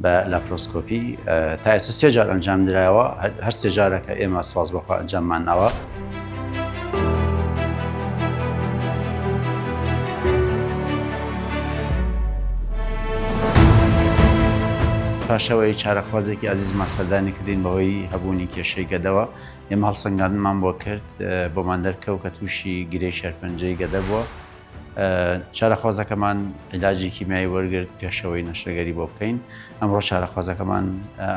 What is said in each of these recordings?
بە لاپرۆسکۆپی تا ئێستا 3 جار ئەنجام درایەوە، هەر 3 جارێکە ئێمە سپاس بەخوا ئەنجاممان ناوە. پاشەوەی چارەخوازێکی عەزیزمان سەردانی کردین بەهۆی هەبوونی کێشەی گەدەوە. ئێمە هەڵسەنگاندنمان بۆ کرد، بۆمان دەرکەوت کە تووشی گرەی شێرپەنجەی گەدە بووە. چارەخوازەکەمان عیلاجی کیمیایی وەرگرت کێشەوەی نەشتەرگەری بۆ بکەین. ئەمڕۆ چارەخوازەکەمان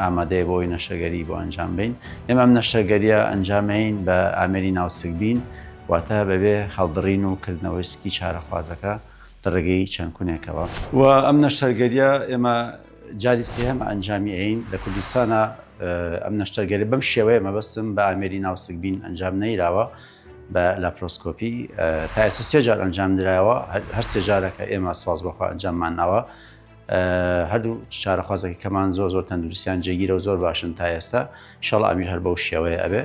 ئامادەیە بۆی نەشتەرگەری بۆ ئەنجام بدەین. ئێمە ئەم نەشتەرگەریە ئەنجامین بە ئامێری ناوسکبین، واتە بەبێ هەڵدڕین و کردنەوەی سکی چارەخوازەکە ڕێگەی چەند کونێکەوە. و ئەم نەشتەرگەریە ئێمە جاری سێهەم ئەنجامی ئەین لە کوردستانە. ئەم نەشتەرگەری بەم شێوەیە مەبەستم بە ئامێری ناوسکبین ئەنجام نەیراوە بە لاپرۆسکۆپی. تا ئێستا 3 جار ئەنجام درایەوە، هەر 3 جارێکە ئێمە سپاس بەخوا ئەنجاممان ناوە. هەردوو چارەخوازێکی کەمان زۆر تەندروستیان جێگیرە و زۆر باشن تا ئێستا. ئینشاڵڵا ئەمیش هەر بەو شێوەیە ئەبێ.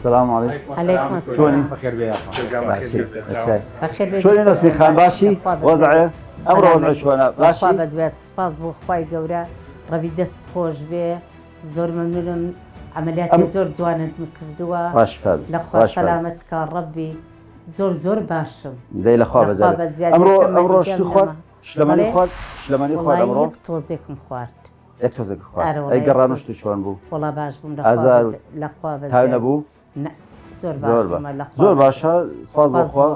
السلام عليكم. عليكم السلام. شلوني؟ بخير بياك. بخير. شلوني نصني خان باشي؟ وضعي؟ أمره وضعي شلونه؟ باشي؟ خوا بەجبێت سپاس بۆ خوای گەورە، ڕەبی دەست خۆش بێ، زۆر مەمنونم، عملیاتی زۆر جوانت کردووە. باشفەد. لەخوا سەلامەت کا ڕەبی، زۆر باشم. دەی لەخوا بەزیاد. ئەمڕۆ شتی خوارد؟ شلەمانی خوارد؟ شلەمانی خوارد ئەمڕۆ؟ یەک تۆزێکم خوارد. یەک تۆزێک خوارد. ئەی گەڕانشتی چۆن بوو؟ وەڵا باش بووم، لەخوا بەزیاد. تاو نەبوو؟ زۆر باشە، سپاس بەخوا،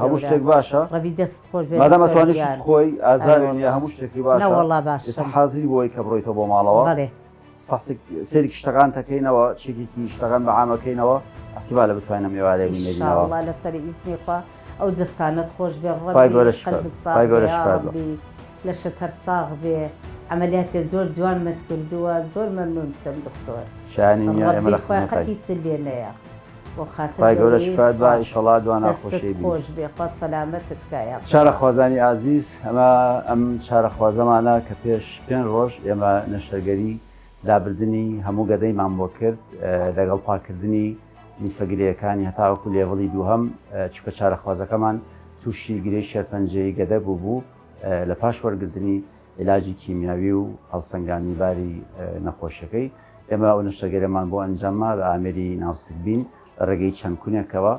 هەموو شتێک باشە. ڕەبی دەست خۆش بێ. مادام ئەتوانیت خۆی ئازاری نیە، هەموو شتێکی باشە. نەوەڵا باش. ئێستا حازری بۆی کە بڕۆیتەوە بۆ ماڵەوە. بەڵێ. سێرێکی شتەکان تەکەینەوە، چێکێکی شتەکان بەعامەکەینەوە، احتیمالە بتوانم ئێوارەی بینێنەوە. ئینشاءڵڵا لەسەر ئیزنی خوا ئەو دەستانت خۆش بێ، پای ڕەبی گەورەش قەلبت فەد، پای گەورەش ساغ فەد. بێ، ڕەبی لەشت هەر ساغ بێ، عملیاتی زۆر جوانمت کردووە، زۆر مەمنونتم دکتۆر. شایانی نییە، ئێمە لە ڕەبی خوای خزمەتەکەی. قەتی چ لێنەیە. پای گەورەش فەد بە، ئینشاڵڵا دوانە خۆشی دەستت بین. خۆش بێ، خوا سەلامەتت کایە. چارەخوازانی ئازیز، ئەم چارەخوازەمانە کە پێش 5 ڕۆژ ئێمە نەشتەرگەری دابردنی هەموو گەدەیمان بۆ کرد لەگەڵ پاکردنی میفەگرەکانی هەتاوەکو لێڤڵی دووهەم، چکە چارەخوازەکەمان تووشی گرەی شێرپەنجەی گەدە بوو لە پاش وەرگرتنی عیلاجی کیمیاوی و هەڵسەنگاندنی باری نەخۆشیەکەی. ئێمە ئەو نەشتەرگەریمان بۆ ئەنجامما بە ئامێری ناوسکبین ڕێگەی چەند کونێکەوە.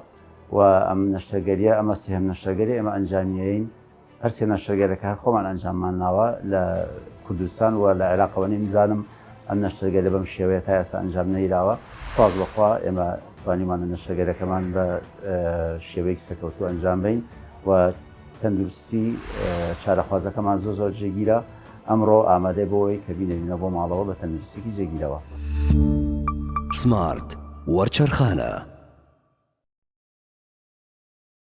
و ئەم نەشتەرگەریە، ئەمە سێهەم نەشتەرگەری ئێمە ئەنجامیەین. هەر سێ نەشتەرگەرەکە هەر خۆمان ئەنجاممان ناوە لە کوردستان و لە عێراقەوە نمیزانم ئەم نەشتەرگەرە بەم شێوەیە تا ئێستا ئەنجام نەیراوە. سپاس بەخوا ئێمە توانیمان نەشتەرگەرەکەمان بە شێوەیەکی سەرکەوتوو ئەنجام بدەین و تەندروستی چارەخوازەکەمان زۆر جێگیرە. ئەمڕۆ ئامادە بۆەوەی کە بینێنینە بۆ ماڵەوە بە تەندروستیی جێگیرەوە. سمارت وەرچەرخانە.